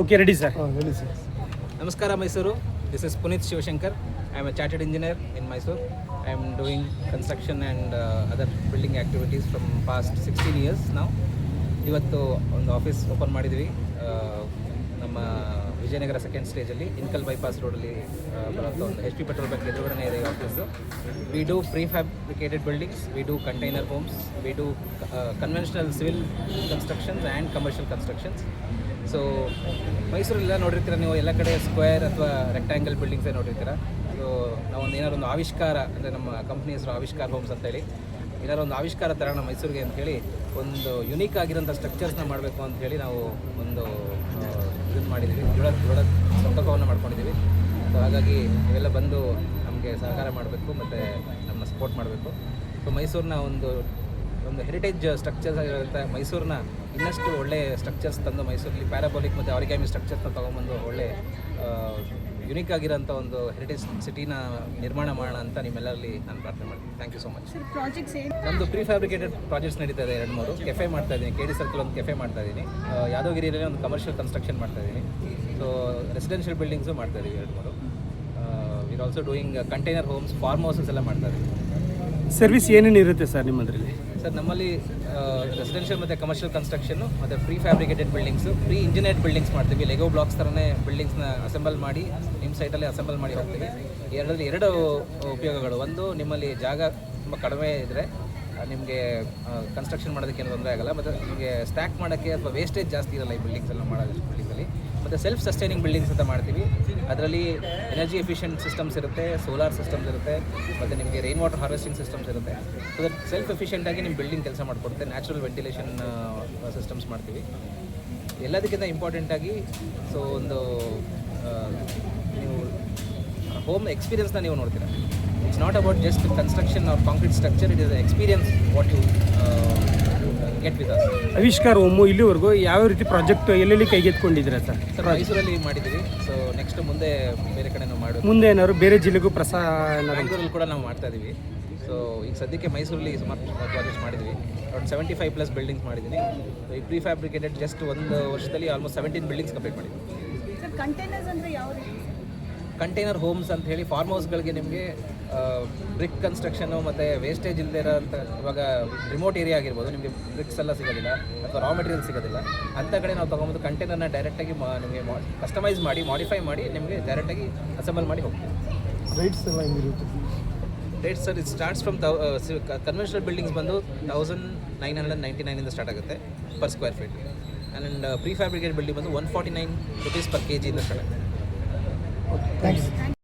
Okay ready sir. ಹೇಳಿ sir. ನಮಸ್ಕಾರ Mysuru. This is Punit Shivashankar. I am a chartered engineer in Mysore. I am doing construction and other building activities from past 16 years now. ಇವತ್ತು ಒಂದು office open ಮಾಡಿದ್ವಿ ನಮ್ಮ Vijayanagara second ಸ್ಟೇಜಲ್ಲಿ ಇನ್ಕಲ್ bypass ರೋಡಲ್ಲಿ ಬರುವಂಥ ಒಂದು HP ಪೆಟ್ರೋಲ್ ಬಂಕ್ ಎದುರುಗಡೆ ಇದೆ office. We do prefabricated buildings, we do container homes, we do conventional civil constructions and commercial constructions. So ಮೈಸೂರೆಲ್ಲ ನೋಡಿರ್ತೀರ ನೀವು, ಎಲ್ಲ ಕಡೆ ಸ್ಕ್ವೇರ್ ಅಥವಾ ರೆಕ್ಟ್ಯಾಂಗಲ್ ಬಿಲ್ಡಿಂಗ್ಸೇ ನೋಡಿರ್ತೀರ. ಸೊ ನಾವೊಂದು ಏನಾದ್ರು ಒಂದು ಆವಿಷ್ಕಾರ, ಅಂದರೆ ನಮ್ಮ ಕಂಪ್ನಿ ಹೆಸರು ಆವಿಷ್ಕಾರ ಹೋಮ್ಸ್ ಅಂತೇಳಿ, ಏನಾದ್ರು ಒಂದು ಆವಿಷ್ಕಾರ ತರೋಣ ಮೈಸೂರಿಗೆ ಅಂಥೇಳಿ ಒಂದು ಯುನೀಕ್ ಆಗಿರೋಂಥ ಸ್ಟ್ರಕ್ಚರ್ಸ್ನ ಮಾಡಬೇಕು ಅಂಥೇಳಿ ನಾವು ಒಂದು ಇದನ್ನು ಮಾಡಿದ್ದೀವಿ, ದೃಢ ಸಂಕಲ್ಪವನ್ನು ಮಾಡ್ಕೊಂಡಿದ್ದೀವಿ. ಸೊ ಹಾಗಾಗಿ ನೀವೆಲ್ಲ ಬಂದು ನಮಗೆ ಸಹಕಾರ ಮಾಡಬೇಕು ಮತ್ತು ನಮ್ಮನ್ನ ಸಪೋರ್ಟ್ ಮಾಡಬೇಕು. ಸೊ ಮೈಸೂರಿನ ಒಂದು ಹೆರಿಟೇಜ್ ಸ್ಟ್ರಕ್ಚರ್ಸ್ ಆಗಿರೋಂಥ ಮೈಸೂರನ್ನ ಇನ್ನಷ್ಟು ಒಳ್ಳೆ ಸ್ಟ್ರಕ್ಚರ್ಸ್ ತಂದು ಮೈಸೂರಲ್ಲಿ ಪ್ಯಾರಾಬೋಲಿಕ್ ಮತ್ತು ಆರಿಗ್ಯಾಮಿ ಸ್ಟ್ರಕ್ಚರ್ಸ್ನ ತೊಗೊಂಬಂದು ಒಳ್ಳೆ ಯುನೀಕ್ ಆಗಿರೋಂಥ ಒಂದು ಹೆರಿಟೇಜ್ ಸಿಟಿನ ನಿರ್ಮಾಣ ಮಾಡೋಣ ಅಂತ ನಿಮ್ಮೆಲ್ಲರಲ್ಲಿ ನಾನು ಪ್ರಾರ್ಥನೆ ಮಾಡ್ತೀನಿ. Thank you so much. ನಮ್ಮದು ಪ್ರೀ ಫ್ಯಾಬ್ರಿಕೇಟೆಡ್ ಪ್ರಾಜೆಕ್ಟ್ಸ್ ನಡೀತಾ ಇದೆ 2-3. ಕೆಫೆ ಮಾಡ್ತಾ ಇದ್ದೀನಿ, KD ಸರ್ಕಲ್ ಒಂದು ಕೆಫೆ ಮಾಡ್ತಾ ಇದ್ದೀನಿ, ಯಾದಗಿರಿಯಲ್ಲಿ ಒಂದು ಕಮರ್ಷಿಯಲ್ ಕನ್ಸ್ಟ್ರಕ್ಷನ್ ಮಾಡ್ತಾ ಇದ್ದೀನಿ. ಸೊ ರೆಸಿಡೆನ್ಷಿಯಲ್ ಬಿಲ್ಡಿಂಗ್ಸು ಮಾಡ್ತಾ ಇದ್ದೀವಿ 2-3. We're also doing container homes, farm houses ಎಲ್ಲ ಮಾಡ್ತಾ ಇದ್ದೀವಿ. ಸರ್ವಿಸ್ ಏನೇನು ಇರುತ್ತೆ ಸರ್ ನಿಮ್ಮದ್ರಲ್ಲಿ? ಸರ್ ನಮ್ಮಲ್ಲಿ ರೆಸಿಡೆನ್ಷಿಯಲ್ ಮತ್ತು ಕಮರ್ಷಿಯಲ್ ಕನ್ಸ್ಟ್ರಕ್ಷನ್ನು ಮತ್ತು pre fabricated buildings, pre engineered buildings ಮಾಡ್ತೀವಿ. ಲೆಗೋ ಬ್ಲಾಕ್ಸ್ ಥರನೇ ಬಿಲ್ಡಿಂಗ್ಸ್ನ ಅಸೆಂಬಲ್ ಮಾಡಿ ನಿಮ್ಮ ಸೈಟಲ್ಲಿ ಅಸೆಂಬಲ್ ಮಾಡಿ ಹೋಗ್ತೀವಿ. ಎರಡು ಉಪಯೋಗಗಳು. ಒಂದು, ನಿಮ್ಮಲ್ಲಿ ಜಾಗ ತುಂಬ ಕಡಿಮೆ ಇದ್ದರೆ ನಿಮಗೆ ಕನ್ಸ್ಟ್ರಕ್ಷನ್ ಮಾಡೋದಕ್ಕೆ ಏನು ತೊಂದರೆ ಆಗೋಲ್ಲ, ಮತ್ತು ನಿಮಗೆ ಸ್ಟ್ಯಾಕ್ ಮಾಡೋಕ್ಕೆ ಅಥವಾ ವೇಸ್ಟೇಜ್ ಜಾಸ್ತಿ ಇರೋಲ್ಲ ಈ ಬಿಲ್ಡಿಂಗ್ಸ್ ಎಲ್ಲ ಮಾಡೋದು ಬಿಲ್ಡಿಂಗಲ್ಲಿ. ಮತ್ತು ಸೆಲ್ಫ್ ಸಸ್ಟೈನಿಂಗ್ ಬಿಲ್ಡಿಂಗ್ಸ್ ಅಂತ ಮಾಡ್ತೀವಿ. ಅದರಲ್ಲಿ ಎನರ್ಜಿ ಎಫಿಷಿಯೆಂಟ್ ಸಿಸ್ಟಮ್ಸ್ ಇರುತ್ತೆ, ಸೋಲಾರ್ ಸಿಸ್ಟಮ್ಸ್ ಇರುತ್ತೆ, ಮತ್ತು ನಿಮಗೆ ರೈನ್ ವಾಟರ್ ಹಾರ್ವೆಸ್ಟಿಂಗ್ ಸಿಸ್ಟಮ್ಸ್ ಇರುತ್ತೆ. ಸೊ ದಟ್ ಸೆಲ್ಫ್ ಎಫಿಷಿಯೆಂಟಾಗಿ ನಿಮ್ಮ ಬಿಲ್ಡಿಂಗ್ ಕೆಲಸ ಮಾಡಿಕೊಡುತ್ತೆ. ನ್ಯಾಚುರಲ್ ವೆಂಟಿಲೇಷನ್ ಸಿಸ್ಟಮ್ಸ್ ಮಾಡ್ತೀವಿ. ಎಲ್ಲದಕ್ಕಿಂತ ಇಂಪಾರ್ಟೆಂಟಾಗಿ ಸೊ ಒಂದು ನೀವು ಹೋಮ್ ಎಕ್ಸ್ಪೀರಿಯನ್ಸ್ನ ನೀವು ನೋಡ್ತೀರಾ. It's not about just construction or concrete structure, it is experience what you get with us. ಆವಿಷ್ಕಾರ ಹೋಮು ಇಲ್ಲಿವರೆಗೂ ಯಾವ ರೀತಿ ಪ್ರಾಜೆಕ್ಟ್ ಎಲ್ಲೆಲ್ಲಿ ಕೈಗೆತ್ಕೊಂಡಿದ್ದೀರಾ ಸರ್? ಸರ್ ಮೈಸೂರಲ್ಲಿ ಮಾಡಿದ್ದೀವಿ. ಸೊ ನೆಕ್ಸ್ಟ್ ಮುಂದೆ ಬೇರೆ ಕಡೆ ನಾವು ಮಾಡೋದು. ಮುಂದೆ ಏನಾದ್ರು ಬೇರೆ ಜಿಲ್ಲೆಗೂ ಬ್ಯಾಂಗ್ಳೂರಲ್ಲಿ ಕೂಡ ನಾವು ಮಾಡ್ತಾ ಇದ್ದೀವಿ. ಸೊ ಈಗ ಸದ್ಯಕ್ಕೆ ಮೈಸೂರಲ್ಲಿ ಸುಮಾರು ಪ್ರಾಜೆಕ್ಟ್ಸ್ ಮಾಡಿದ್ವಿ. ಅರೌಂಡ್ 75+ ಬಿಲ್ಡಿಂಗ್ಸ್ ಮಾಡಿದ್ದೀನಿ. ಈ ಪ್ರೀ ಫ್ಯಾಬ್ರಿಕೇಟೆಡ್ ಜಸ್ಟ್ ಒಂದು ವರ್ಷದಲ್ಲಿ ಆಲ್ಮೋಸ್ಟ್ 17 ಬಿಲ್ಡಿಂಗ್ಸ್ ಕಂಪ್ಲೀಟ್ ಮಾಡಿದ್ವಿ. ಕಂಟೈನರ್ ಹೋಮ್ಸ್ ಅಂತ ಹೇಳಿ ಫಾರ್ಮ್ ಹೌಸ್ಗಳಿಗೆ ನಿಮಗೆ ಬ್ರಿಕ್ ಕನ್ಸ್ಟ್ರಕ್ಷನು ಮತ್ತು ವೇಸ್ಟೇಜ್ ಇಲ್ಲದೆ ಇರೋಂಥ, ಇವಾಗ ರಿಮೋಟ್ ಏರಿಯಾ ಆಗಿರ್ಬೋದು, ನಿಮಗೆ ಬ್ರಿಕ್ಸ್ ಎಲ್ಲ ಸಿಗೋದಿಲ್ಲ ಅಥವಾ ರಾ ಮೆಟೀರಿಯಲ್ ಸಿಗೋದಿಲ್ಲ, ಅಂಥ ಕಡೆ ನಾವು ತೊಗೊಂಬಂದು ಕಂಟೈನರ್ನ ಡೈರೆಕ್ಟಾಗಿ ನಿಮಗೆ ಕಸ್ಟಮೈಸ್ ಮಾಡಿ, ಮಾಡಿಫೈ ಮಾಡಿ ನಿಮಗೆ ಡೈರೆಕ್ಟಾಗಿ ಅಸೆಂಬಲ್ ಮಾಡಿ ಹೋಗ್ತೀವಿ. ರೈಟ್ಸ್ ಎಲ್ಲ ಹೆಂಗಿರುತ್ತೆ? ರೇಟ್ ಸರ್, ಇದು ಸ್ಟಾರ್ಟ್ಸ್ ಫ್ರಮ್ ಕನ್ವೆನ್ಷನಲ್ ಬಿಲ್ಡಿಂಗ್ಸ್ ಬಂದು 1999 ಸ್ಟಾರ್ಟ್ ಆಗುತ್ತೆ per square feet. And pre fabricate building ಬಂದು 149 rupees per kg ಇಂದ ಸ್ಟಾರ್ಟ್ ಆಗುತ್ತೆ. ಥ್ಯಾಂಕ್ಸ್.